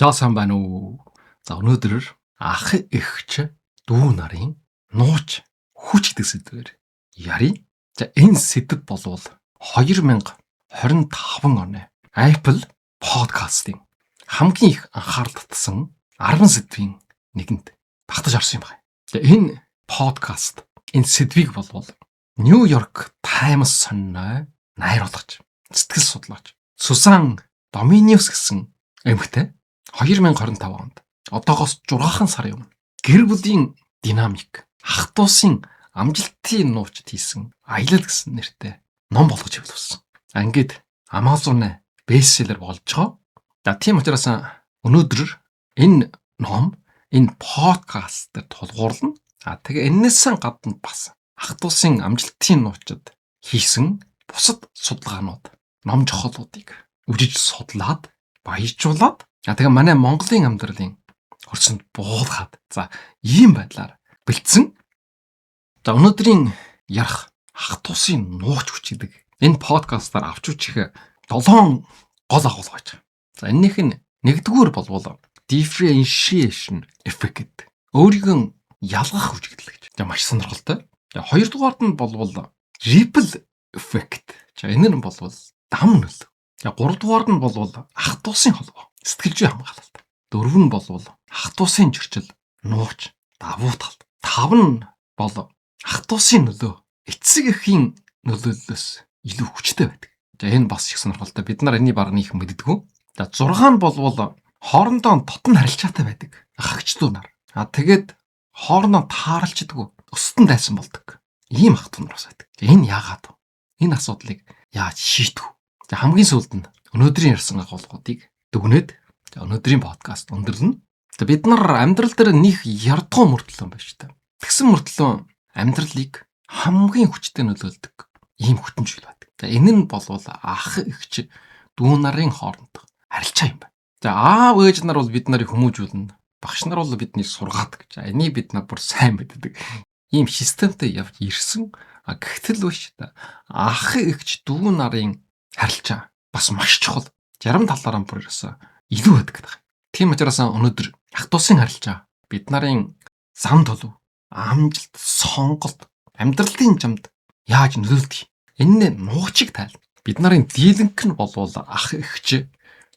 Жаасан байна уу? За өнөөдөр ах эгч дүү нарын нууч хүч гэдэг сэдвээр ярий. За энэ сэдв болвол 2025 оны Apple Podcast-ийн хамгийн их анхаарал татсан 10 сэдвийн нэгэнд багтаж орсон юм байна. За энэ подкаст энэ сэдвийг болвол New York Times сониноо найруулагч, сэтгэл судлаач Сузан Доминиус гэсэн эмэгтэй 2025 онд одоогоос 6 сарын өмнө гэр бүлийн динамик, ах дуусын амжилтын нуучид хийсэн аялал гэсэн нэртэй ном болгож хэвлэвсэн. Ингээд Amazon бестселлер болж байгаа. За тийм учраас өнөөдөр энэ ном энэ подкаст дээр тулгуурлана. Тэгээ энэсэн гадна бас ах дуусын амжилтын нуучид хийсэн бусад судалгаанууд, ном жохолуудыг үжиж судлаад, баяжуулаад тэгээ манай Монголын амьдралын хөрсөнд буулгаад за ийм байдлаар бэлдсэн. За өнөөдрийн ярих ах тусын нууч хүч гэдэг энэ подкастаар авч үчих 7 гол агуул байж байгаа. За энэнийх нь нэгдүгээр болвол differentiation effect гэдэг. Өөрийгөө ялгах хүч гэдэг л гэж. За маш сонирхолтой. За хоёрдугаард нь болвол ripple effect. За энэ нь болвол дам нөлөө. За гуравдугаард нь болвол ах тусын холбоо. Сэтгэлзүй хамгаалалт. 4 нь болвол ах тусын зөрчил, нууч, давуу тал. 5 нь бол ах тусын нөлөө эцэг эхийн нөлөөллөөс илүү хүчтэй байдаг. За энэ бас их сонирхолтой. Бид нар энэний баг нэг мэддэггүй. За 6 нь болвол хоорондоо дотн харилцаатай байдаг. Ах эгч дүү нар. Тэгээд хоорондоо тааралцдаг, өстөн дайсан болдог. Ийм ах дүү нар бас байдаг. Энэ яагаад вэ? Энэ асуудлыг яаж шийдэх вэ? За хамгийн сүүлд нь өнөөдрийн ярьсан агуулгуудыг дүгнээд өнөөдрийн подкаст өндөрлөнө. Бид нар амьдрал дээр нэг ярдгуу мөртлөө байж та. Тэгсэн мөртлөө амьдралыг хамгийн хүчтэй нөлөөлдөг ийм хүчинжил байдаг. За энэ нь болвол ах эгч дүү нарын хооронд харилцаа юм байна. За аав ээж нар бол бид нарыг хүмүүжүүлнэ. Багш нар бол биднийг сургаадаг. За энийг бид нар бүр сайн мэддэг. Ийм системтэй явж ирсэн. Гэхдээ биш та. Ах эгч дүү нарын харилцаа бас маш чухал. 60 талаараа бүр ирсэн. Илүү байдаг гэдэг. Тийм учраас өнөөдөр ах тусын харилцаа бид нарын зам төлөв, амжилт, сонголт, амьдралын чамд яаж нөлөөлдөг. Энэ нуучиг тайлна. Бид нарын дийлэнх нь болвол ах эгч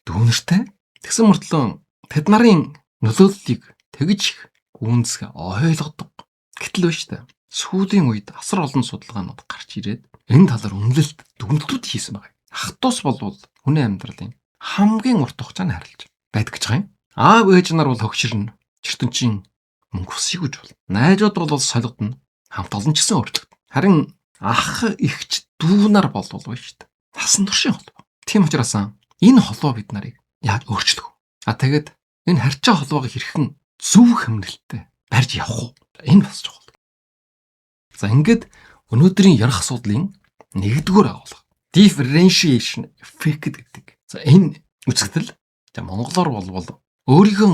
дүүнэртэй. Тэгсэн мөртлөө тэд нарын нөлөөллийг тэгж их гүнзгий ойлгодог. Гэтэл биш та. Сүүлийн үед асар олон судалгаанууд гарч ирээд энэ талаар үнэлэлт дүгнэлтүүд хийсэн байна. Ах дус болвол хүний амьдралын хамгийн урт хугацааны харилцаа байдаг гэж байгаа юм. Аав ээж нар бол хөгширнэ. Чертөнчин мөнгө өсөй гэж бол. Найзууд бол солигдно. Хамт олон ч гэсэн өөрчлөгдөн. Харин ах эгч дүү нар болвол биш та. Насан туршийн холбоо. Тийм учраас энэ холбоо бид нарыг яаж өөрчлөх вэ? Тэгээд энэ харьцаа холбоог хэрхэн зөв хэмнэлттэй барьж явах вэ? Энэ бас чухал. За ингээд өнөөдрийн ярих асуудлын нэгдүгээр агуулга differentiation effect гэдэг. За энэ үзэгдэл за монголоор болвол өөрийгөө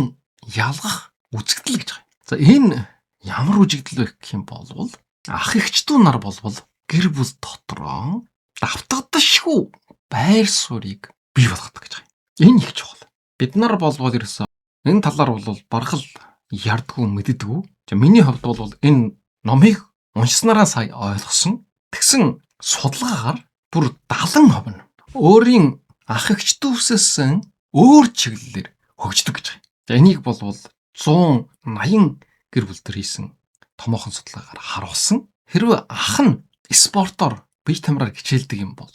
ялгах үзэгдэл гэж байгаа. За энэ ямар үзэгдэл вэ гэх юм бол ах эгч дүү нар болвол гэр бүл дотроо давтагдашгүй байр суурийг бий болгодог гэж байгаа. Энэ их чухал. Бид нар болвол ерөөсөө энэ талаар бол баргал ярдггүй мэддэггүй. За миний хувьд бол энэ номыг уншсанараа сая ойлгосон. Тэгсэн судалгаагаар бүр 70% нь өөрийн ах эгч дүүсээс өөр чиглэлээр хөгждөг гэж байна. За энийг болвол 180 гэр бүл төр хийсэн томоохон судалгаагаар харуулсан. Хэрвээ ах нь спортоор бие тамираар хичээлдэг юм бол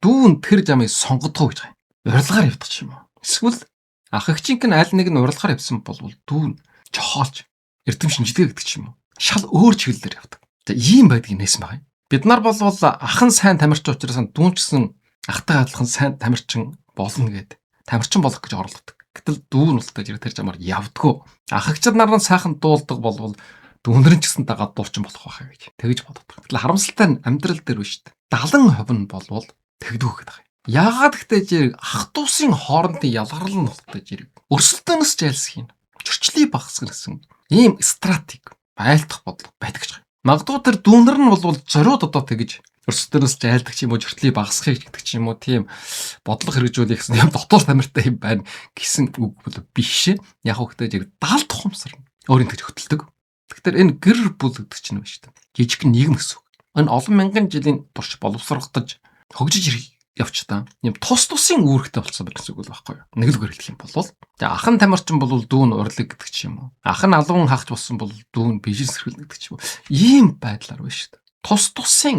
дүү нь тэр замыг сонгодгоо гэж байна. Урилгаар явдаг ч юм уу. Эсвэл ах эгчийнх нь аль нэг нь урилгаар явсан бол дүү нь жохоолж эрдэм шинжилгээ гэдэг ч юм уу. Шал өөр чиглэлээр явдаг. За ийм байдгийг нээсэн байна. Бид нар болвол ах нь сайн тамирч учраас дүү ч гэсэн ахтай адилхан сайн тамирчин болно гэд тамирчин болох гэж оролддог. Гэтэл дүү нь ултай зэрэг тэр замаар явдггүй. Ах эгчид нар нь сайхан дуулдаг болвол дүүнэрэн ч гэсэн дагаад дуучин болох байхаа гэж тэгж боддог. Гэтэл харамсалтай нь амьдрал дээр биш үү? 70% нь болвол тэгдэггүй гэдэг юм. Яагаад гэвэл зэрэг ах дүүсийн хоорондын ялгарл нь болтой зэрэг өрсөлдөөнөөс жайлсхийн зөрчлийг багасгах гэсэн ийм стратеги байлдах бодлого байдаг гэж байна. Магадгүй тэр дүүнэр нь бол зориуд одоо тэгж Өрсөлдөөнөөс жайлдаг ч юм уу, жиртлийг багасгахыг гэдэг ч юм уу, тийм бодлого хэрэгжүүлэх гэсэн юм дотор тамиртай юм байна гэсэн үг бол биш. Яг хөөхтэй зэрэг даалт ухамсар өөрийн гэж хөтэлдэг. Тэгэхээр энэ гэр бүл гэдэг чинь байна шүү дээ. Жижиг нийгэм гэсэн үг. Энэ олон мянган жилийн турш боловсрогдож хөгжиж явчдаа юм тус тусын үүрэгтэй болсон байх гэсэн үг л байхгүй юу. Нэг л үгээр хэлэх юм бол тэгээ ах нь тамирчин бол дүүн урлаг гэдэг ч юм уу. Ах нь алуун хаагч болсон бол дүүн бизнес эрхлэл гэдэг ч юм уу. Ийм байдлаар байна шүү дээ. Тус тусын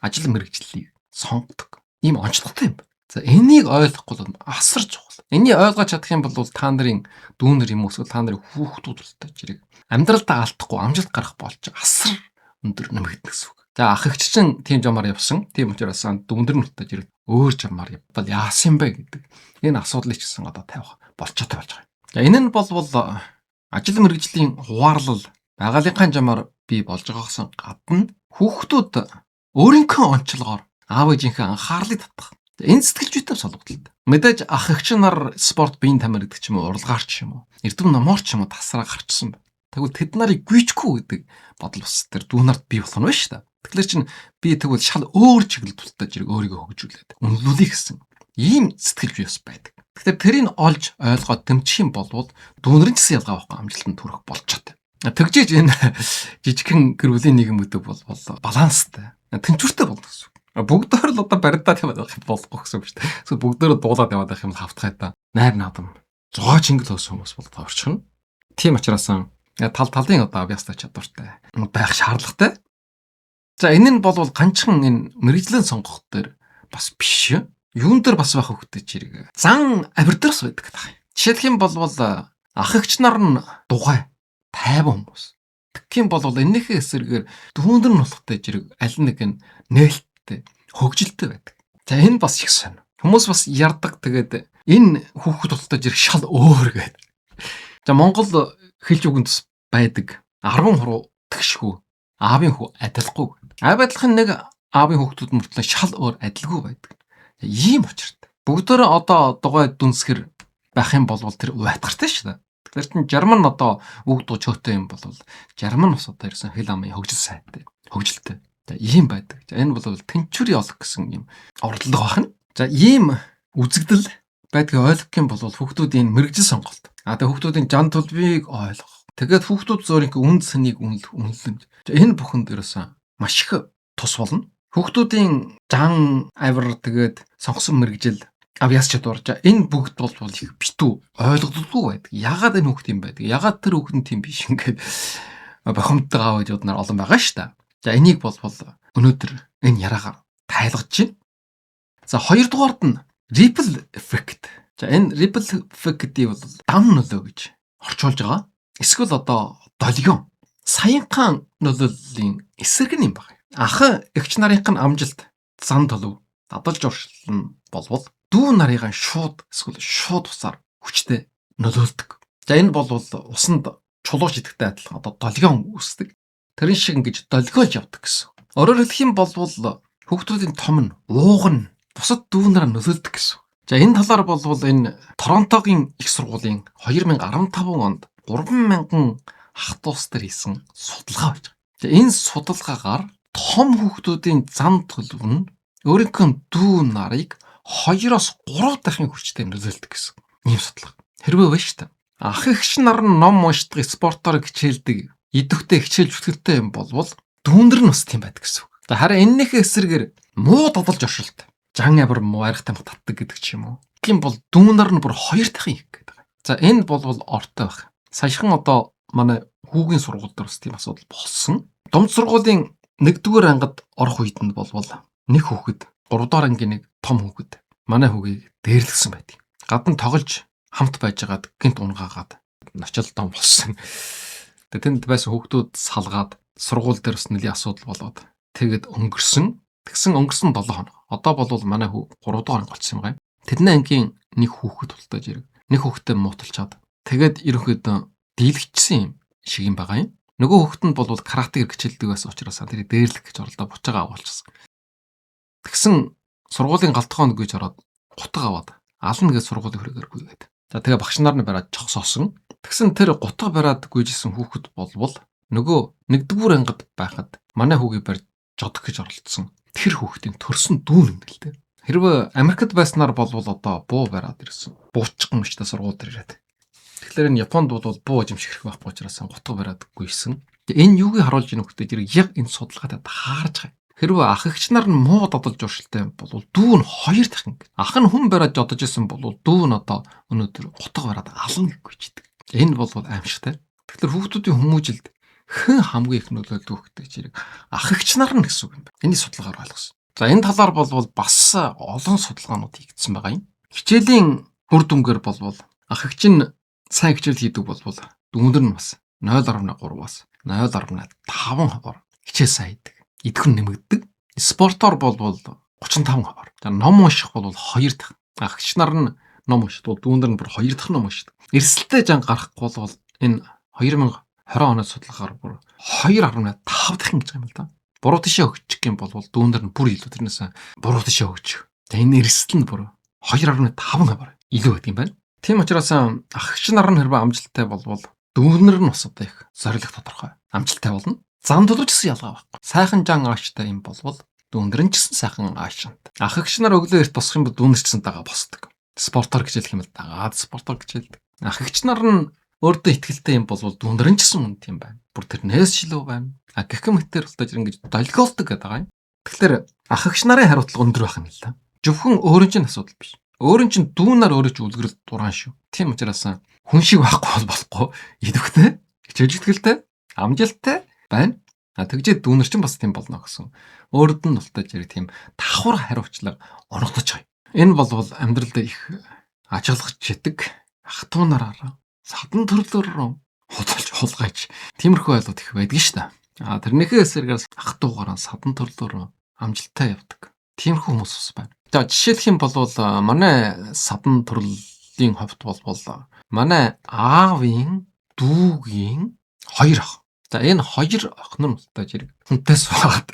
ажил мэргэжлийг сонгодог. Ийм онцлогтой юм байна. За энийг ойлгохгүй бол асар чухал. Энийг ойлгож чадах юм бол та нарын дүүнэр юм уу эсвэл та нарын хүүхдүүд болтой жирэг амьдралдаа алдахгүй амжилт гарах болж асар өндөр нэмэгдэнэ гэсэн үг. За ах эгч чинь тийм жамаар явсан. Тийм учраас дүүнэр нуттай жирэг өөр жамаар явбал яасан бэ гэдэг энэ асуудлыг ч гэсэн одоо тавих болцоотой болж байгаа юм. За энэ нь бол ажил мэргэжлийн хуваарлал байгалийнхаа жамаар бий болж байгаагаас гадна хүүхдүүд өөрийнхөө онцлогоор аав ээжийнхээ анхаарлыг татах. Энэ сэтгэл зүйтэй холбогдолтой. Мэдээж ах эгч нар спорт биеийн тамир гэдэг ч юм уу, урлагаар ч юм уу, эрдэм номоор ч юм уу тасраа гарчсан байна. Тэгвэл тэд нарыг гүйчихгүй гэдэг бодол бас тэр дүүнарт бий болох нь байна шүү дээ. Тэгэхээр чинь би тэгвэл шал өөр чиглэлдээ зэрэг өөрийгөө хөгжүүлээд үнэлүүлэх гэсэн ийм сэтгэл зүй бас байдаг. Тэгэхээр тэрийг олж ойлгоод тэмцэх юм бол дүүнэрийн гэсэн ялгаа байхгүй амжилтанд хүрэх болж чаддаг. Тэгжээж энэ жижигхэн гэр бүлийн нийгэм гэдэг бол баланстай, тэнцвэртэй болно гэсэн үг. Бүгдээр л одоо барьдаад яваад байх юм болохгүй гэсэн үг шүү дээ. Эсвэл бүгдээр дуулаад яваад байх юм л хавтгай та. Найр наадам зугаа чингэл хөөс хүмүүс бол товчхон. Тийм учраас талын одоо авьяастай чадвартай байх шаардлагатай. За энэ нь бол ганцхан энэ мэрэгжлийн сонгох дээр бас биш. Юун дээр бас байх хөвгтэй чирэг. Зан авир дээр бас байдаг тах. Жишээлх юм бол ах эгч нар нь дугай тайван хүмүүс. Тэгэх юм бол энэхээ эсрэгээр дүүнэр нь болохтой жирэг аль нэг нь нээлттэй хөгжилтэй байдаг. За энэ бас их сонь. Хүмүүс бас ярддаг тэгээд энэ хүүхэд болтой жирэг шал өөр гэдэг. За Монгол хэлж үгэнд байдаг 10 хуруу тэгшгүй аавын хүү адилгүй. Аав адилхан нэг аавын хүүхдүүд мөртлөө шал өөр адилгүй байдаг. Ийм учиртай. Бүгдөө одоо дугай дүнсгэр байх юм бол тэр уйтгартай шүү дээ. Тэгэхээр чин Жарман одоо үг дуу чөөтэй юм бол Жарман бас одоо ирсэн хэл амын хөгжил сайтай. Хөгжилтэй. За ийм байдаг. За энэ бол тэнцвэр явах гэсэн юм орлого байна. За ийм үзэгдэл байдгийг ойлгох юм бол хүүхдүүдийн мэрэгжил сонголт. Тэгээ хүүхдүүдийн жан төлбөрийг ойлгох. Тэгээд хүүхдүүд зөөрийнхөө үнд сэнийг үнэлэмж. Энэ бүхэнд ерөөсөн маш их тус болно. Хүүхдүүдийн жан авир тэгээд сонгосон мэрэгжил авьяас чадвар. Энэ бүгд бол их битүү ойлгогддоггүй байдаг. Ягаад энэ хүүхд юм байдаг? Ягаад тэр хүүхд нь тийм биш ингээд бохомддог аав ээжүүд нар олон байгаа шүү дээ. За энийг бол өнөөдөр энэ яраагаар тайлгаж байна. За хоёрдугаард нь ripple effect. За энэ ripple effect-ийг бол дам нөлөө гэж орчуулж байгаа. Эсвэл одоо долгион саянхан нөлөөллийн эсрэг юм байна. Ах эгч нарынх нь амжилт зан төлөв дадалж оршилно болвол дүү нарыгаа шууд эсвэл шууд усаар хүчтэй нөлөөлдөг. За энэ бол усанд чулууж идэхтэй адилхан одоо долгион үүсдэг. Тэрэн шиг ингэж долгиолж явдаг гэсэн. Өөрөөр хэлэх юм бол хүүхдүүдийн том нь ууг нь бусад дүү нараа нөлөөлдөг гэсэн. За энэ талаар бол энэ Торонтогийн их сургуулийн 2015 онд 3,000 ах дус төр хийсэн судалгаа байж байгаа. За энэ судалгаагаар том хүүхдүүдийн зан төлөв нь өөрийнхөө дүү нарыг 2-оос 3 дахин хүчтэй нөлөөлдөг гэсэн. Ийм судалгаа. Хэрвээ байна шүү дээ. Ах эгч нар нь ном уншдаг, спортоор хичээлдэг, идэвхтэй хичээлж зүтгэлтэй юм болвол дүүнэр нь бас тийм байдаг гэсэн үг. Харин энэхээ эсрэгээр муу дадалж оршилт, жан авир муу арих тамхи татдаг гэдэг ч юм уу. Тийм бол дүүнэр нь бүр 2 дахин их гэдэг. За энэ бол ортой байх. Саяхан одоо манай хүүгийн сургууль дээр бас тийм асуудал болсон. Дунд сургуулийн 1-р ангид орох үед нь болвол нэг хүүхэд 3-р ангийн нэг том хүүхэд манай хүүгийг дээрлэгсэн байдаг. Гадна тоглож хамт байжгаад гинт унгаагаад начал том болсон. Тэнд байсан хүүхдүүд салгаад сургууль дээр бас нэлийн асуудал болоод тэгэд өнгөрсөн. Тэгсэн өнгөрсөн 7 хоног. Одоо болвол манай хүү 3-р анги болсон юм гай. Тэдний ангийн нэг хүүхэд болтой жирэг. Нэг хүүхэдтэй мууталчаад тэгээд ерөнхийдөө дийлэгчсэн юм шиг юм байгаа юм. Нөгөө хүүхэд нь болвол каратег хичээлдэг байсан учраас тэрийг дээрлэх гэж оролдоо буцаага агуулчихсан. Тэгсэн сургуулийн галтгоон гэж ороод гутга аваад ална гэж сургуулийн хүрээгээр гүйгээд. За тэгээ багш нар нь бараад жогсоосон. Тэгсэн тэр гутга бараад гүйжсэн хүүхэд болвол нөгөө 1-р ангид байхад манай хүүгийг барь жодох гэж оролдсон. тэр хүүхдийн төрсөн дүүн юм л дээ. Хэрвээ Америкт байснаар болвол одоо буу бариад ирсэн. Буучган мчтай сургууль дээр ирээд. Тэгэхээр энэ Японд бол буу жимших хэрэг байхгүй учраас гутга бариадгүй исэн. Энэ юугийг харуулж ийн хөхтэй зэрэг яг энэ судалгаатай таарж байгаа. Хэрвээ ах эгч нар нь муу додолж уршилтай бол дүү нь хоёр дахин. Ах нь хүн бариад жодож исэн бол дүү нь одоо өнөөдөр гутга бариад алан гэхгүй чийдэг. Энэ бол аимшигтай. Тэгэхээр хүүхдүүдийн хүмүүжилд хэн хамгийн их нөлөөлдөг хөхтэй зэрэг ах эгч нар нь гэсэн үг юм байна. Энийг судалгаагаар ойлгосон. За энэ талаар бол бас олон судалгаанууд хийгдсэн байгаа юм. Хичээлийн үр дүнгээр бол ах эгч нь сайн хичээл хийдэг бол дүүнэр нь бас 0.3-аас 0.5% хичээл сайн хийдэг. Идэвхэн нэмэгддэг. Спортоор бол 35%. За ном унших бол 2 дахин. Ах эгч нар нь ном уншдаг бол дүүнэр нь бүр 2 дахин ном уншдаг. Эрсдэлтэй жан гарахгүй бол энэ 2020 оны судалгаагаар бүр 2.5 дахин гэж юм л да. Буруу тишээ өгчих юм бол дүүнэр нь бүр илүү тэрнээс буруу тишээ өгч. За энэ эрсдэл нь бүр 2.5% илүү байдаг юм байна. Тийм учраас ах эгч нар нь хэрвээ амжилттай болвол дүүнэр нь бас одоо их зориг тодорхой амжилттай болно. Зам төлөвч гэсэн ялгаа байхгүй. Сайхан жан ааштай юм болвол дүүнэр нь ч гэсэн сайхан аашинт. Ах эгч нар өглөө эрт босох юм бол дүүнэр ч гэсэн дагаа босдог. Спортоор хичээлэх юм бол дагаад спортоор хичээлдэг. Ах эгч нар нь өөртөө ихтгэлтэй юм болвол дүүнэр нь ч гэсэн үнд юм байна. Бүр тэрнээс шилүү байна. Гэх мэтэр л тааж ингэж долгиолдог гэдэг байгаа юм. Тэгэхээр ах эгч нарын хариуцлага өндөр байх юм л да. Зөвхөн өөрийн чинь асуудал биш. Өөрийн чинь дүүнаар өөрөө ч үлгэрэл дуран шүү. Тийм учраас хүн шиг байхгүй болохгүй. Идэвхтэй, хичээж ихтгэлтэй, амжилттай байна. Тэгжээ дүүнэр чинь бас тийм болно гэсэн. Өөрөд нь тултаж яриг тийм давхар хариуцлага оногдож байгаа. Энэ бол амьдрал дээр их ажиглах читэг ах トゥ нараараа садан төрлөөр худалж хулгайч. Тиймэрхүү ойлголт их байдаг шүү дээ. Тэрнийхээ эсрэгээс ах トゥ гараа садан төрлөөр амжилттай явдаг. Тиймэрхүү хүмүүс бас байна. За жишээлх юм бол манай садан төрлийн хувьд бол манай аавын дүүгийн 2 ах. За энэ 2 ах нар мөлтөө зэрэг хүнтэй суугаад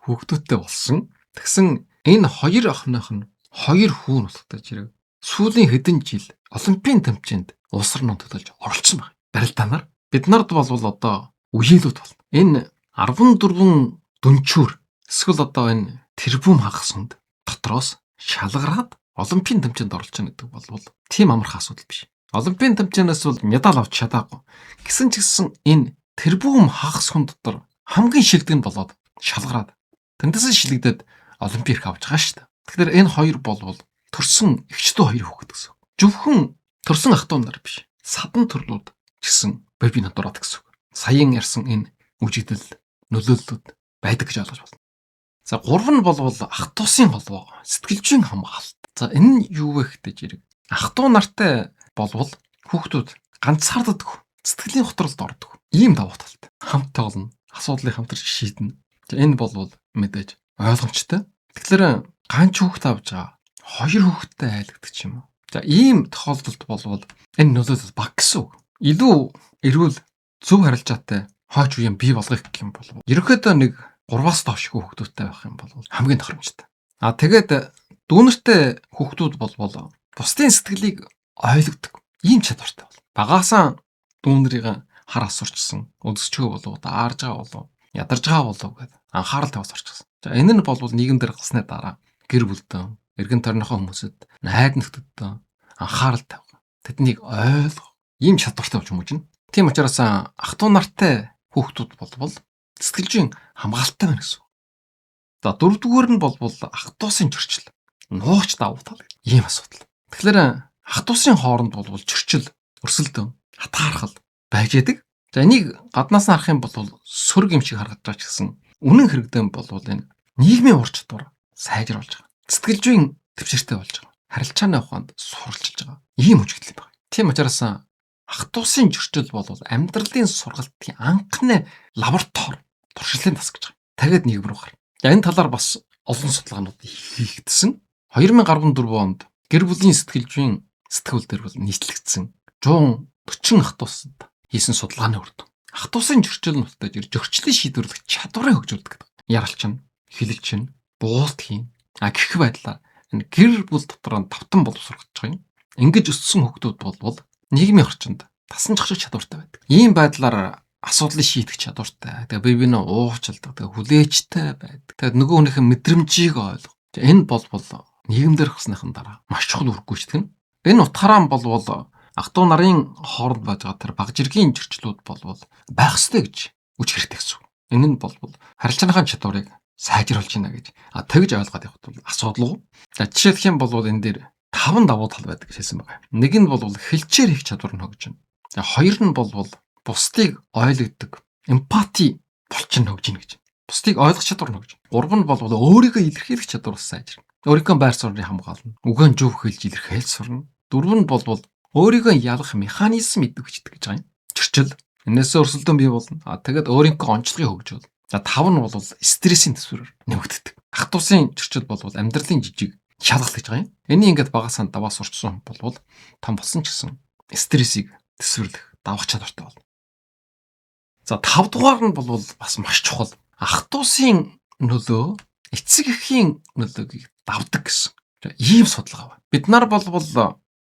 хүүхдүүдтэй болсон. Тэгсэн энэ 2 ахных нь 2 хүүн мөлтөө зэрэг сүүлийн хэдэн жил олимпийн тэмцээнд улс орноо төлөөлж оролцсон байна. Барилдаанаар бид нарт бол одоо үеэлүүд бол энэ 14 дүнчүүр эсвэл одоо энэ тэрбум хагас хүнд дотроос шалгараад олимпийн тэмцээнд оролцож байгаа гэдэг бол тийм амархан асуудал биш. Олимпийн тэмцээнээс бол медаль авч чадаагүй. Гэсэн ч гэсэн энэ тэрбум хагас хүн дотор хамгийн шилдэг нь болоод шалгараад тэндээс шилэгдээд олимпиарк авч байгаа шүү дээ. Тэгэхээр энэ хоёр бол төрсөн эгчдүү хоёр хүүхэд гэсэн. Зөвхөн төрсөн ах トゥ нар биш. Садан төрлүүд гэсэн бие натураад гэсэн. Саяын ярьсан энэ үжигдэл нөлөөллүүд байдаг гэж ойлгож байна. За 3 нь бол ах トゥ усын холбоо сэтгэлжийн хамгаалалт. За энэ нь юу вэ гэхтэй зэрэг ах トゥ нартай болвол хүүхдүүд ганцаарддаг, сэтгэлийн готролд ордог. Ийм давуу талтай. Хамттай болно. Асуудлыг хамтарч шийднэ. Энэ бол мэдээж ойлгомжтой. Тэгэхээр ганц хүүхэд авч байгаа 2 хүүхэдтэй айлгдаг юм уу? За ийм тохиолдолд бол энэ нөлөөлөл баг гэсэн үг. Илүү эрүүл зөв харилцаатай хойч үеийн бий болгох гэх юм бол ерөнхийдөө нэг 3-аас доош хүүхдүүдтэй байх юм бол хамгийн тохиромжтой. Тэгээд дүүнэртэй хүүхдүүд бол бусдын сэтгэлийг ойлгодог. Ийм чадвартай бол. Багаасаа дүүнэрийг хар асуурчсан, өдсчгөө болов, аарж байгаа болов, ядарж байгаа болов гэдэг анхаарал тавьж орчихсон. За энэ нь бол нийгэм дээр гарсны дараа гэр бүлдээ, эргэн тойрныхоо хүмүүсэд, найд нөхдөдөө анхаарал тавих. Тэднийг ойлгох ийм чадвартай болж хүмүүжнэ. Тийм учраас ах トゥ нартай хүүхдүүд бол сэтгэлжийн хамгаалалттай байна гэсэн. За дөрөвдүгээр нь бол ах トゥ усын зөрчил. Нуугч давуу тал ийм асуудал. Тэгэхээр ах トゥ усын хооронд бол зөрчил, өрсөлдөөн, хатаархал байж яадаг. За энийг гаднаас нь харах юм бол сөрөг юм шиг харагдаж байгаа ч гэсэн үнэн хэрэгдэн бол энэ нийгмийн ур чадвар сайжруулж байгаа. Сэтгэлжийн төвшөртэй болж байгаа. Харилцааны ухаанд суралцж байгаа. Ийм үжигдэл юм байна. Тийм учраас ах トゥ усын зөрчил бол амьдралын сургалтын анхны лаборатори туршилтын тас гэж байгаа. Тэгээд нийгэм рүү гарна. За энэ талаар бас олон судалгаанууд хийгдсэн. 2014 онд гэр бүлийн сэтгэлжийн сэтгүүл дээр бол нийтлэгдсэн 140 ах トゥ усанд хийсэн судалгааны үр дүн. Ах トゥ усын зөрчил нь утгаж зөрчлийг шийдвэрлэх чадварыг хөгжүүлдэг гэдэг. Яралчин, хэлэлчин, буултхийн гэх байдлаар энэ гэр бүл дотор тавтан болов сургаж байгаа юм. Ингэж өссөн хүүхдүүд бол нийгмийн орчинд тасан зохицох чадвартай байдаг. Ийм байдлаар асуудлыг шийдэх чадвартай. Тэгээ бие биенээ уучладаг, тэгээ хүлээжтэй байдаг. Тэгээ нөгөө хүнийхээ мэдрэмжийг ойлгох. Энэ бол нийгэмдэр гарсныхан дараа маш чухал үр гүйцэтгэх нь. Энэ утгаараа болвол ах トゥ нарын хооронд байж байгаа тэр баг жиргийн зөрчлүүд болвол байх ёстой гэж үж хэрэгтэй гэсэн. Энэ нь болвол харилцааныхаа чадварыг сайжруулж байна гэж тэгж ойлгоод явах бол асуудалгүй. За жишээлх юм бол энэ дээр 5 давуу тал байдаг гэж хэлсэн байгаа. Нэг нь бол хэлчээр хийх чадвар нь хөгжинэ. За хоёр нь бол бусдыг ойлгодог эмпати болчин хөгж ийн гэж. Бусдыг ойлгох чадвар нь хөгж. Гурав нь бол өөрийгөө илэрхийлэх чадвар сайжирна. Өөрийнхөө байр суурийг хамгаална. Үгэн зөв хэлж илэрхийлж сурна. Дөрөв нь бол өөрийгөө ялгах механизм идэвхждэг гэж байгаа юм. Зөрчил. Энээсээ өрсөлдөөн бий болно. Тэгээд өөрийнхөө онцлогыг хөгжүүл. За 5 нь бол стрессийн төсвөрөөр нэмэгддэг. Ах トゥ усын зөрчил бол амьдралын жижиг шалгалт гэж байгаа юм. Энийг ингээд багасаа даваа сурчсан бол том болсон ч гэсэн стрессийг төсвөрлөх давах чадвартай болно. За 5 дугаар нь бол бас маш чухал. Ах トゥ усын нөлөө эцэг эхийн нөлөөгийг давдаг гэсэн. Ийм судалгаа байна. Бид нар бол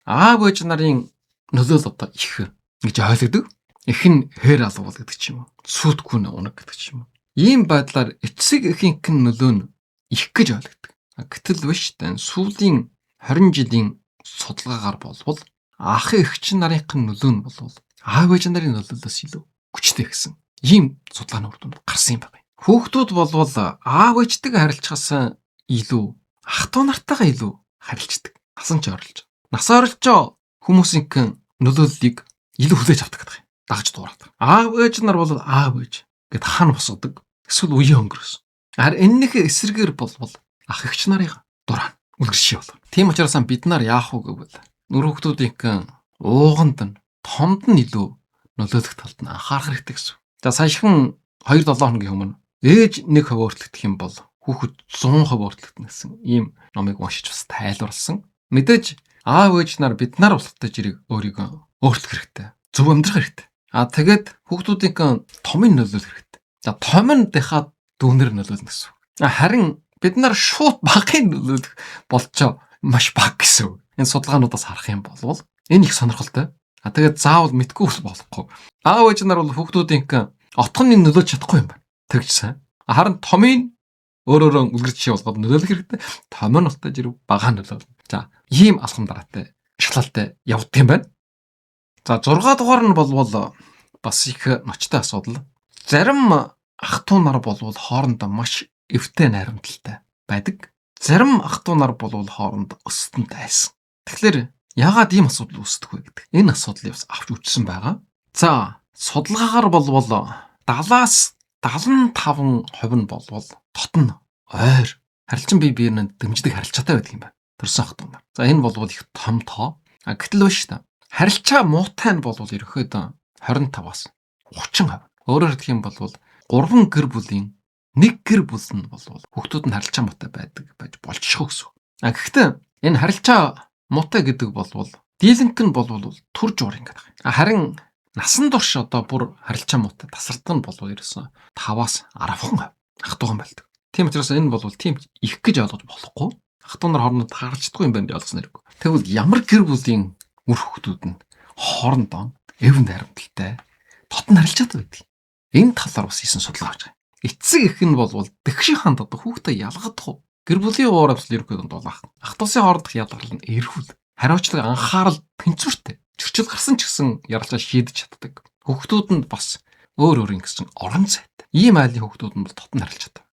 аав ээж нарын нөлөөл одоо их гэж ойлгодог. Их нь хээр алгуул гэдэг ч юм уу. Сүйтгэн унаг гэдэг ч юм уу. Ийм байдлаар эцэг эхийнх нь нөлөө нь их гэж ойлгодог. Гэтэл биш тань сүүлийн 20 жилийн судалгаагаар болвол ах эгч нарын нөлөө нь болвол аав ээж нарын нөлөөлөөс илүү хүчтэй гэсэн. Ийм судалгааны үр дүнд гарсан юм байна. Хүүхдүүд болвол аав ээжтэйгээ харилцахаас илүү ах トゥ нартайгаа илүү харилцдаг. Насан ч ойрлож. Нас ойрлцоо хүмүүсийн нөлөөллийг илүү хүлээж авдаг гэдэг юм. Дагж дуурайдаг. Аав ээж нар бол аав ээж гэд хаана босгодог. Эсвэл үеийн өнгөрөөс. Харин энэний эсрэгээр болвол ах эгч нарыг дураа үлгэршээ болгоно. Тийм учраас бид нар яах вэ гэвэл нөр хүүхдүүдийн ууганд нь томд нь илүү нөлөөлөх талд нь анхаарах хэрэгтэй гэсэн. За саяхан 2-7 хоногийн өмнө ээж 1% өөрчлөгдөх юм бол хүүхэд 100% өөрчлөгдөнө гэсэн ийм номыг уншиж бас тайлбарласан. Мэдээж аав ээж нар бид нар болохтой жирийг өөрийгөө өөрчлөх хэрэгтэй. Зөв амьдрах хэрэгтэй. Тэгээд хүүхдүүдийн томын нөлөөлөх хэрэгтэй. За томын дахиад дүүнэр нөлөөлнө гэсэн. Харин бид нар шууд багын нөлөөлөх болчоо маш баг гэсэн. Энэ судалгаануудаас харах юм бол энэ их сонирхолтой. Тэгээд заавал мэдгүй болохгүй. Аав ээж нар бол хүүхдүүдийн отгоны нөлөөлж чадахгүй юм байна. Тэгж сайн. Харин томын өөрөөрөө үлгэрч болгоод нөлөөлөх хэрэгтэй. Том нь болтой жирүү бага нөлөөлнө. За ийм алхам дараатай шалгалтай явдаг юм байна. За 6 дугаар нь болвол бас их ноцтой асуудал. Зарим ах トゥ нар болвол хоорондоо маш эвтэй найрамдалтай байдаг. Зарим ах トゥ нар болвол хоорондоо өстөн дайсан. Тэгэхээр яагаад ийм асуудал үүсдэг вэ гэдэг. Энэ асуудлыг бас авч үзсэн байгаа. За судалгаагаар болвол 70-аас 75% нь болвол дотн ойр харилцан бие биенээ дэмждэг харилцаатай байдаг юм байна. Төрсөн ах トゥ нар. За энэ болвол их том тоо. Гэтэл биш та. Харилцаа муутай нь болвол ерөөхдөө 25-аас 30%. Өөрөөр хэлэх юм бол 3 гэр бүлийн 1 гэр бүл нь болвол хүүхдүүд нь харилцаа муутай байж болчихоо гэсэн. Гэхдээ энэ харилцаа муутай гэдэг болвол дийлэнх нь болвол төр жуур ингээд байгаа. Харин насан турш одоо бүр харилцаа муутай тасардаг нь болвол ерөөсөн 5-аас 10% ах トゥ байлдаг. Тийм учраас энэ болвол тийм их гэж ойлгож болохгүй. Ах トゥ нар хоорондоо таарчдаггүй юм байна гэж ойлгосон хэрэг. Тэгвэл ямар гэр бүлийн үр хүүхдүүд нь хоорондоо эв найрамдалтай дотн харилцаатай байдаг. Энэ талаар бас хийсэн судалгаа авч байгаа. Эцэг эх нь болвол дэгшин ханддаг хүүхдээ ялгадах. Гэр бүлийн уур амьсгал ерөөхдөө дулаах. Ах トゥ усын хоорондох ялгарлал нь эрхүүл. Хариуцлага анхаарал тэнцвэртэй. Зөрчил гарсан ч гэсэн ярилцаа шийдэж чаддаг. Хүүхдүүд нь бас өөр гэсэн орон зайтай. Ийм айлын хүүхдүүд нь бол дотн харилцаатай.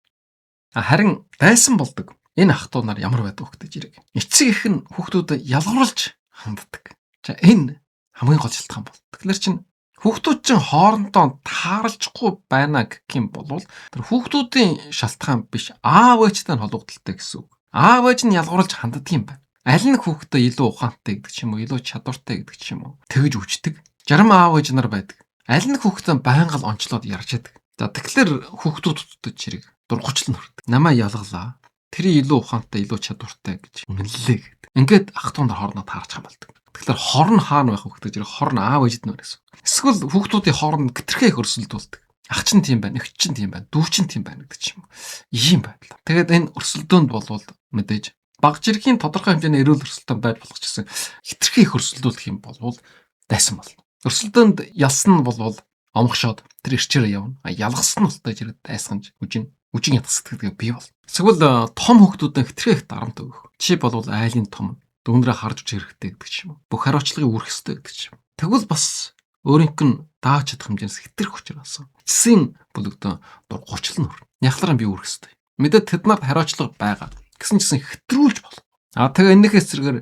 Харин дайсан болдог. Энэ ах トゥ нар ямар байдаг вэ гэж ирэг. Эцэг эх нь хүүхдүүдэд ялгуулж ханддаг. За энэ хамгийн гол шалтгаан бол. Тэгэхээр чинь хүүхдүүд чинь хоорондоо тааралцахгүй байна гэх юм бол тэр хүүхдүүдийн шалтгаан биш аав ээжтэй нь холбогдолтой гэсэн үг. Аав ээж нь ялгуулж ханддаг юм байна. Аль нэг хүүхдээ илүү ухаантай гэдэг ч юм уу, илүү чадвартай гэдэг ч юм уу тэгж үждэг. Зарим аав ээж нар байдаг. Аль нэг хүүхдээ байнга л онцлоод ярьж яадаг. За тэгэхээр хүүхдүүдтэй чирэг дургучлан хүрдэг. Намаа ялгалаа. Тэр илүү ухаантай, илүү чадвартай гэж үнэллээ гэдэг. Ингээд ах トゥ нар хоорондоо таарч хам болдог. Тэгэхээр хорн хаана байх вэ гэдэг чинь хорн аав ээжд нь гэсэн. Эсвэл хүүхдүүдийн хооронд гитрхээ их өрсөлдүүлдэг. Ах чинь тийм байна, эгч чинь тийм байна, дүү чинь тийм байна гэдэг ч юм уу. Ийм байдал. Тэгээд энэ өрсөлдөөнд болвол мэдээж баг жиргийн тодорхой хэмжээний эрүүл өрсөлдөөн байж болох ч гэсэн хитрхи их өрсөлдүүлэх юм болвол дайсан болно. Өрсөлдөөнд ялсан нь болвол омгшоод тэр ирчээрээ явна. Ялгсан болтой зэрэг дайсганж үжин ядах сэтгэлгээ бий бол. Эсвэл том хүүхдүүдэд хэтэрхий их дарамт өгөх. Жишээ бол айлын том дүүнрээ харж үжих хэрэгтэй гэдэг ч юм уу. Бүх хариуцлагыг үүрэх хэрэгтэй гэдэг ч юм. Тэгвэл бас өөрийнх нь дааж чадах хэмжээс хэтэрх учраас эцсийн бүлэгдэн дургуйчлал нь хүрнэ. Няхлаараа би үүрэх хэрэгтэй. Мэдээд тэд нарт хариуцлага байгаа. Гэсэн чисэн хэтрүүлж болох. Тэгээд энэхээс зэрэгээр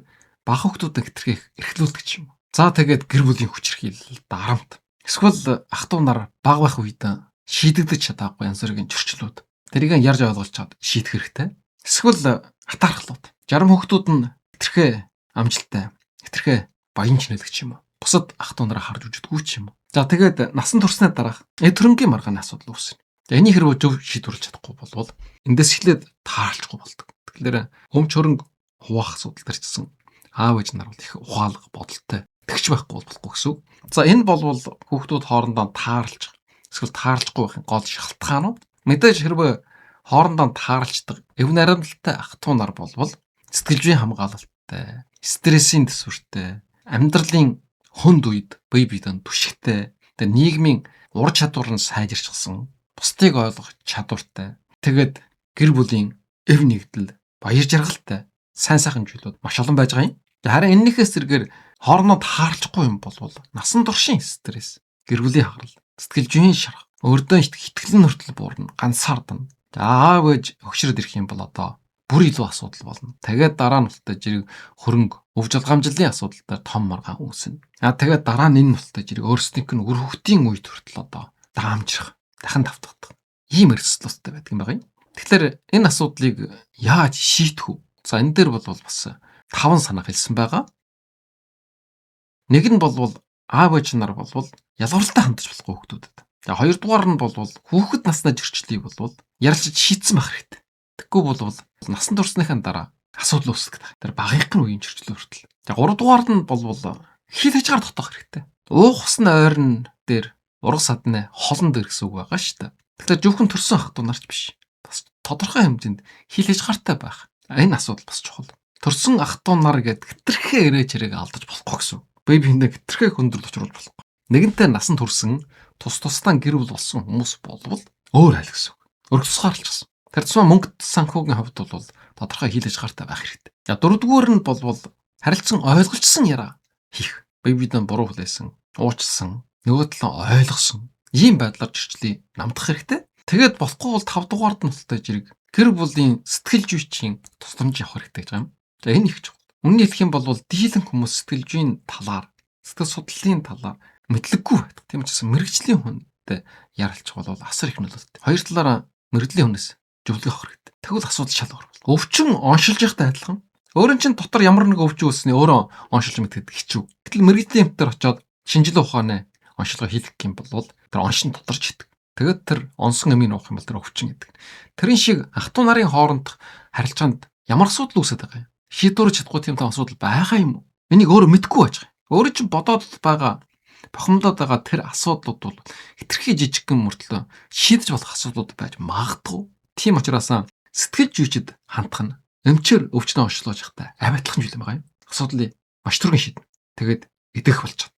бага хүүхдүүдэд хэтэрхий эрхлүүлдэг ч юм уу. За тэгээд гэр бүлийн хүчирхийлэл, дарамт. Эсвэл ах トゥ нар бага байх үед шийдэгдэж чадаагүй янз бүрийн зөрчлүүд. Тэрийг ярьж ойлгуулж чад шийдэх хэрэгтэй. Эсвэл атаархлууд. Зарим хүүхдүүд нь хэтэрхий амжилттай, хэтэрхий баян чинэлэг ч юм уу. Бусад ах トゥ нараа харж үждэггүй ч юм уу. За тэгээд насан турсны дараах төрөнгийн маргааны асуудал үүснэ. Энийг хэрвээ зөв шийдвэрлэж чадахгүй болвол эндээс эхлээд тааралцахгүй болдог. Тэгэхээр өмч хөрөнгө хуваах асуудал төр чсэн аав ээж нар бол их ухаалаг бодолтой тэгч байхгүй болохгүй гэсэн үг. За энэ болвол хүүхдүүд хоорондоо таарлж эсвэл таарлахгүй байхын гол шалтгаанууд мэдээж хэрвээ хоорондоо таарлцдаг эв наримлалтай ах トゥ нар болвол сэтгэл зүйн хамгаалалттай, стрессийн төсвөртэй, амьдралын хүнд үед бие биедээ түшигтэй, тэгээ нийгмийн ур чадвар нь сайжирчсан, бусдыг ойлгох чадвартай, тэгээд гэр бүлийн эв нэгдэл, баяр жаргалтай, сайн сайхан зүйлүүд маш олон байж байгаа юм. Харин энэхээс зэрэгээр хоорондоо таарчгүй юм болвол насан туршийн стресс, гэр бүлийн хагарал, сэтгэл зүйн шарах, өрдөө хитгэл нөртөл буурна, ганцаардна. Аав ээж өгшрөд ирэх юм бол одоо бүр илүү асуудал болно. Тэгээд дараа нь үлдээ зэрэг хөрөнгө, өв жалгамжлалын асуудалтай том маргаан үүснэ. Тэгээд дараа нь энэ нуттай зэрэг өөрсдийнх нь үр хөвгтийн үед хүртэл одоо даамжрах, дахин давтагдах ийм эрсдэл устай байдаг юм байна. Тэгэхээр энэ асуудлыг яаж шийдэх вэ? За энэ дээр бол бас 5 санаа хэлсэн байгаа. Нэг нь болвол аав ээж нар болвол ялгарлалтай хандаж болохгүй хүүхдүүдэд. За хоёрдугаар нь болвол хүүхэд наснаа зөрчлийг болвол ярилцаж шийдсэн байх хэрэгтэй. Тэгэхгүй болвол насан турсныхаа дараа асуудал үүсдэг. Тэр багийнхан үеийн зөрчлөө хүртэл. За гуравдугаар нь болвол хил хажгаар дотоох хэрэгтэй. Уух усны ойрон дээр ураг садны холон дээр гэсэн үг байгаа шүү дээ. Тэгэхээр зөвхөн төрсөн ах トゥ нарч биш. Бас тодорхой хэмжээнд хил хажгаартай байх. Энэ асуудал бас чухал. Төрсөн ах トゥ нар гэдэг хэтэрхээ ирээч хэрэг алдаж болохгүй гэсэн. Бие биендээ хэтэрхээ хүндрэл учруулж болохгүй. Нэгэнтээ насан турсан тусдаа гэр бүл болсон хүмүүс болвол өөр айл гэсэн. Өргөсгөөрлчихсэн. Тэр цэцэн мөнгө санхүүгийн хувьд бол тодорхой хил хажгаартай байх хэрэгтэй. За дөрөвдүгээр нь болвол харилцан ойлголцсон яриа хийх. Бие биедээ буруу хүлээсэн, уучлсан, нөгөө талаа ойлгосон. Ийм байдлаар зөрчлийг намдах хэрэгтэй. Тэгээд болохгүй бол 5 дугаард нь тултай зэрэг гэр бүлийн сэтгэл зүйчийн тусламж авах хэрэгтэй гэж байгаа юм. За энэ их чухал. Үнэн хэлэх юм бол дийлэн хүмүүс сэтгэл зүйн талаар, сэтгэл судлалын талаар мэдлэггүй байдаг. Тийм учраас мэрэгжлийн хүнтэй ярилцах бол асар их нөлөөтэй. Хоёр талаараа мэрэгжлийн хүнээс зөвлөгөө авах хэрэгтэй. Тэгвэл асуудал шалгуур бол. Өвчин оншилж явахтай адилхан. Өөрийн чинь дотор ямар нэг өвчин үүснэ өөрөө оншилж мэдхэд хэцүү. Гэтэл мэрэгжлийн хүнтэй очиод шинжилгээ ухааны оншилгоо хийх юм бол тэр оншин тодорч идэг. Тэгээд тэр онсон амийг уух юм бол тэр өвчин гэдэг. Тэрэн шиг ах トゥ нарын хоорондох харилцаанд ямар асуудал үүсэж байгаа юм? Шийдвэрлэж чадахгүй тийм асуудал байгаа юм уу? Энийг өөрөө мэдэхгүй байж байгаа. Өөрөө чинь бодоод байгаа, бохомдоод байгаа тэр асуудлууд бол хэтэрхий жижигхэн мөртлөө шийдэж болох асуудлууд байж магадгүй. Тийм учраас сэтгэл зүйчэд хандах нь эмчээр өвчнөө онцлож явахтай авиатлах зүйл юм байгаа юм. Асуудлыг маш түргэн шийднэ. Тэгээд идэх болж чад.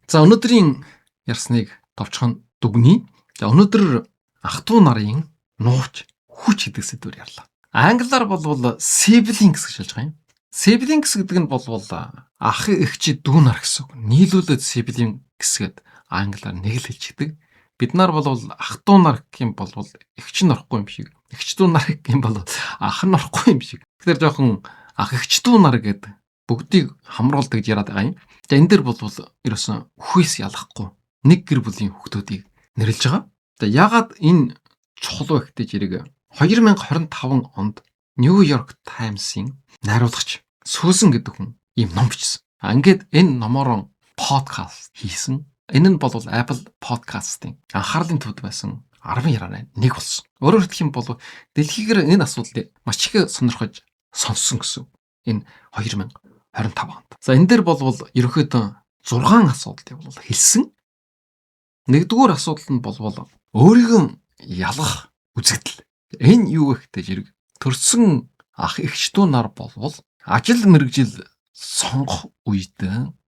За өнөөдрийн ярьсныг товчхон дүгнэе. За өнөөдөр ах トゥ нарын нууц хүч гэдэг сэдвээр ярьлаа. Англиар болвол siblings гэж хэлж байгаа юм. Siblings гэдэг нь болвол ах эгч дүү нар гэсэн үг. Нийлүүлээд siblings гэд англиар нэг л хэлчихдэг. Бид нар болвол ах トゥ нар гэх юм болвол эгч нь орохгүй юм шиг. Эгч дүү нар гэх юм бол ах нь орохгүй юм шиг. Тэгэхээр жоохон ах эгч дүү нар гэд бүгдийг хамруулдаг гэж яриад байгаа юм. За энэ дэр болвол ерөөсөн үхээс ялахгүй нэг гэр бүлийн хүүхдүүдийг нэрлэж байгаа. За ягаад энэ чухал вэ гэдэг зэрэг 2025 онд New York Times-ийн найруулагч Сүүсэн гэдэг хүн ийм ном бичсэн. Ингээд энэ номоор подкаст хийсэн. Энэ нь бол Apple Podcast-ийн анхаарлын төвд байсан 10 ярианаа нэг болсон. Өөрөөр хэлэх юм бол дэлхийгээр энэ асуудлыг маш их сонирхож сонссон гэсэн. Энэ 2025 онд. За энэ дээр болвол ерөнхийдөө 6 асуудлыг бол хэлсэн. Нэгдүгээр асуудал нь болвол өөрийгөө ялгах үзэгдэл. Энэ юу вэ гэдэг зэрэг төрсөн ах эгч дүү нар болвол ажил мэргэжил сонгох үед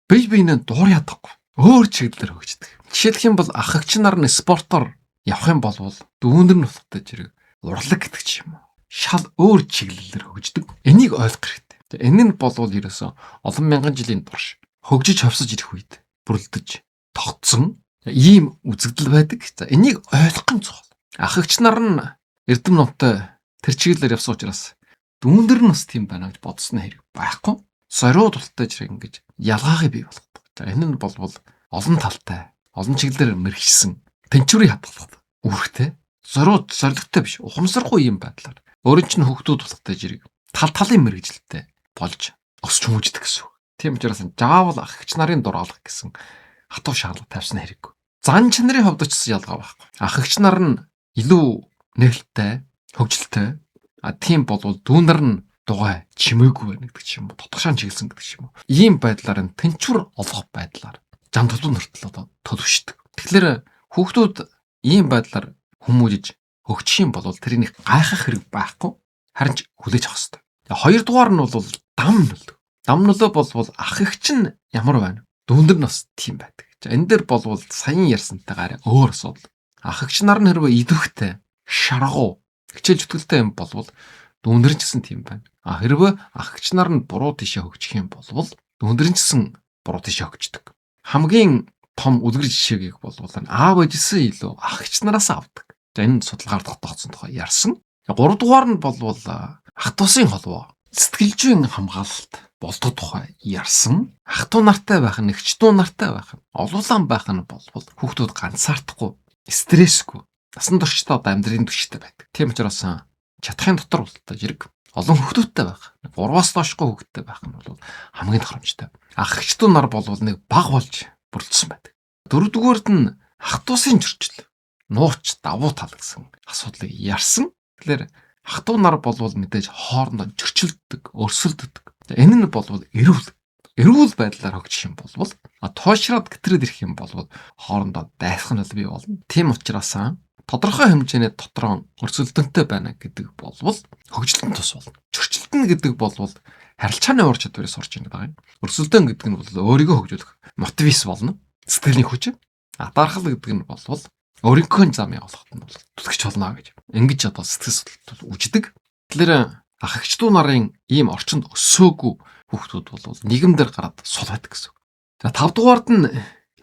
бие биенээ дуур ядахгүй өөр чиглэлээр хөгждөг. Жишээлх юм бол ах эгч нар нь спортоор явах юм бол дүүндэр нутагтай зэрэг урлаг гэдэг ч юм уу. Шал өөр чиглэлээр хөгждөг. Энийг ойлгох хэрэгтэй. Энэ нь болвол ерөөсөө олон мянган жилийн турш хөгжиж хавсаж ирэх үед бүрлдэж тогтсон ийм үзэгдэл байдаг. За энийг ойлгох нь чухал. Ах эгч нар нь эрдэм номтой тэр чиглэлээр явсан учраас дүүндэр нь бас тийм байна гэж бодсон хэрэг байхгүй. Зориуд тултай зэрэг ингэж ялгаагаа бий болгодог. За энэ нь болвол олон талтай, олон чиглэлээр мэрэгчсэн тэнцвэрийн хадгалах үүрэгтэй. Зориуд зоригтой биш, ухамсаргүй юм байдлаар өөрийн чинь хөгтүүд тултай зэрэг талын мэрэгжилтэй болж өсч хүмүүждэг гэсэн үг. Тийм учраас заавал ах эгч нарын дураалах гэсэн хатуу шаардлага тавьсан хэрэггүй. Зан чанарын хувьд ч ялгаа байхгүй. Ах эгч нар нь илүү нээлттэй, хөгжилтэй. Тийм болвол дүүнэр нь дугай чимээгүй байна гэдэг ч юм уу. Тодгошаан чиглэсэн гэдэг ч юм уу. Ийм байдлаар нь тэнцвэр олгох байдлаар зам төлөв нөртөл төлөвшдөг. Тэгэхээр хүүхдүүд ийм байдлаар хүмүүжиж хөгжих юм бол тэрийг гайхах хэрэг байхгүй. Харин ч хүлээж авах хэрэгтэй. Хоёрдугаар нь бол дам нөлөө. Дам нөлөө болвол ах эгч нь ямар байна? Дүүндэр нь бас тийм байдаг. Энэ дээр болвол саяхан ярьсантайгаар өөр асуудал. Ах эгч нар нь хэрвээ идэвхтэй, шаргуу, хичээл зүтгэлтэй юм болвол дүүндэр нь ч гэсэн тийм байна. Хэрвээ ах эгч нар нь буруу тийшээ хөгжих юм болвол дүүндэр нь ч гэсэн буруу тийшээ хөгждөг. Хамгийн том үлгэр жишээг болвол аав ээжсэн илүү ах эгч нараас авдаг. За энэ судалгаар тогтооцсон тухай ярьсан. 3 дугаар нь болвол ах тусын холбоо, сэтгэл зүйн хамгаалалт болдог тухай ярьсан. Ах トゥ нартай байх нь, эгч トゥ нартай байх нь, олуулан байх нь болвол хүүхдүүд ганцаардахгүй, стрессгүй, насан туршдаа амьдрын түвштэй байдаг. Тийм учраас чадахын дотор болтой зэрэг олон хүүхдүүдтэй байх. 3-аас доошгүй хүүхдтэй байх нь бол хамгийн тохиромжтой. Ах эгч トゥ нар болвол нэг баг болж бүрдсэн байдаг. 4-дүгээрт нь ах トゥ усын зөрчил, нууч, давуу тал гэсэн асуудлыг ярьсан. Тэгэхээр ах トゥ нар болвол мэдээж хоорондоо зөрчилддөг, өрсөлддөг. Энэ нь болвол эрүүл байдлаар хөгжих юм болвол тоошроод гэтрээд ирэх юм болвол хоорондоо дайсханал бий болно. Тийм учраас тодорхой хэмжээний дотроо өрсөлдөнтэй байна гэдэг болвол хөгжлөлтөнд тус болно. Зөрчилдөн гэдэг болвол харилцааны уур чадварыг сурч байгаа юм. Өрсөлдөөн гэдэг нь бол өөрийгөө хөгжүүлэх мотивац болно. Сэтгэлийн хүч. Дарахал гэдэг нь болвол өөрийнхөө зам явуулахад нь бол түлхэж болно гэж. Ингэж одоо сэтгэл судлалт үждэг. Тэгэхээр ах эгч トゥ нарын ийм орчинд өсөөгүй хүүхдүүд бол нийгэмдэр гараад сул байдаг гэсэн. За 5 дугаард нь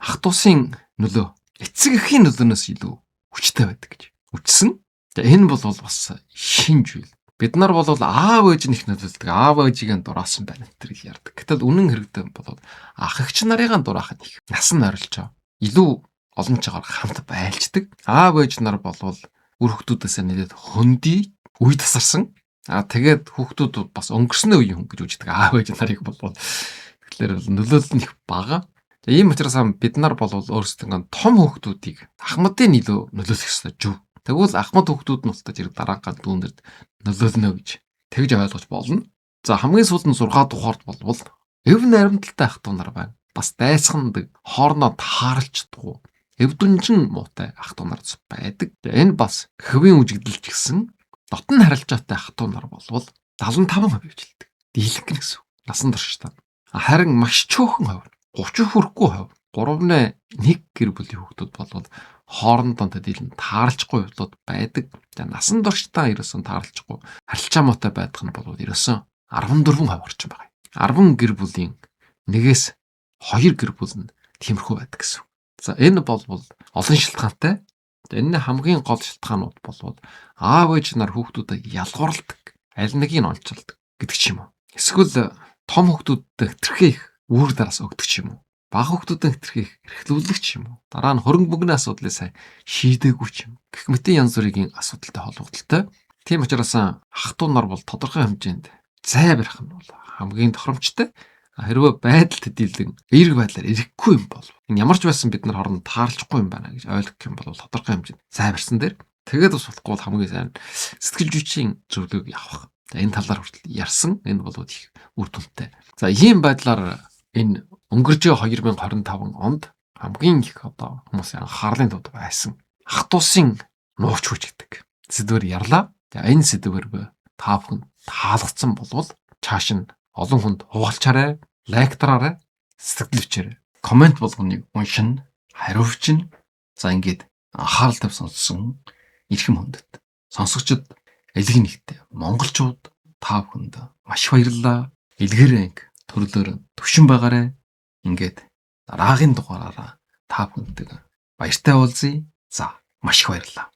ах トゥ усын нөлөө эцэг эхийн нөлөөнөөс илүү хүчтэй байдаг гэж үздсэн. Энэ бол бас шинж үйл. Бид нар бол аав ээж нь их нөлөөлдөг. Аав ээжигээ дураасан байна гэдэг ярьдаг. Гэтэл үнэн хэрэгтээ бол ах эгч нарыгаа дураах нь их насан ойрлцоо илүү олон чагаар хамт байлждаг. Аав ээж нар бол үр хүүхдүүдээс нэлээд хөндөй, үе тасарсан. Тэгээд хүүхдүүд бас өнгөрсний үеийн хүн гэж үздэг. Аав ээж нарыг бол тэгэхээр нөлөөлөл нь их бага. Ийм учраас бид нар бол өөрсдөө том хүүхдүүдийг ахмадын илүү нөлөөлөх ёстой зүв. Тэгвэл ахмад хүүхдүүд нь устдаж ирэх дараагаар дүүнэрд нөлөөлнө гэж тэгж ойлгож болно. За хамгийн сүүлд нь 6 дугаард болвол эв наримталтай ах トゥ нар байна. Бас дайсхандаг, хоорондоо тааралцдаг. Эв дүнжин муутай ах トゥ нар байдаг. Энэ бас хөвийн үжигдэлч гэсэн дотн харилцаатай ах トゥ нар болвол 75% хөвжилдэг. Дийлэнх гэсэн. Насан туршдаа. Харин маш чөөхөн хувь 30 хүрэхгүй хувь 3/1 гэр бүлийн хүүхдүүд болвол хоорондоо дийлэн тааралцахгүй хувьд байдаг. За насан туршдаа ерөөсөн тааралцахгүй харилцаа муутай байдаг нь болвол ерөөсөн 14% орчим байна. 10 гэр бүлийн 1-ээс 2 гэр бүл нь тиймэрхүү байдаг гэсэн. За энэ болвол олон шалтгаантай. Энэ хамгийн гол шалтгаанууд болвол аав ээж нар хүүхдүүдэд ялгуурладаг, аль нэгийг нь онцолдог гэдэг ч юм уу. Эсвэл том хүүхдүүдэд хэтэрхий их үүр дараас өгдөг ч юм уу. Бага хүүхдүүдэд хэтэрхий их эрхлүүлдэг ч юм уу. Дараа нь хөрөнгө мөнгөний асуудлыг сайн шийдээгүй ч юм. Гэх мэт янз бүрийн асуудалтай холбогдолтой. Тийм учраас ах トゥ нар бол тодорхой хэмжээнд зай барих нь бол хамгийн тохиромжтой. Хэрвээ байдал төдийлөн эерэг байдлаар ирэхгүй юм бол энэ ямар ч байсан бид нар хооронд тааралцахгүй юм байна гэж ойлгох юм бол тодорхой хэмжээнд зай барьсан дээр тэгээд бас болохгүй хамгийн сайн сэтгэл зүйчийн зөвлөгөөг авах. Энэ талаар хүртэл ярьсан. Энэ бол их үр дүнтэй. За ийм байдлаар энэ өнгөрч 2025 онд хамгийн их одоо хүмүүсийн анхаарлын төвд байсан ах トゥ усын нууч хүч гэдэг сэдвээр ярьлаа. За энэ сэдвээр та бүхэн таалагдсан болвол цааш нь олон хүнд хуваалцаарай, лайктараарай, сэтгэл өвчээрэй. Комент болгоныг уншина, хариувчин. За ингээд анхаарал тавь сонссон эрхэм хүндэт сонсогчд элэг нэгтэй монголчууд та бүхэнд маш баярлалаа. Илгэр анги төрлөөр төвшин байгаарэ. Ингээд дараагийн дугаараараа та бүхэнтэй баяртай уулзъя. За маш их баярлалаа.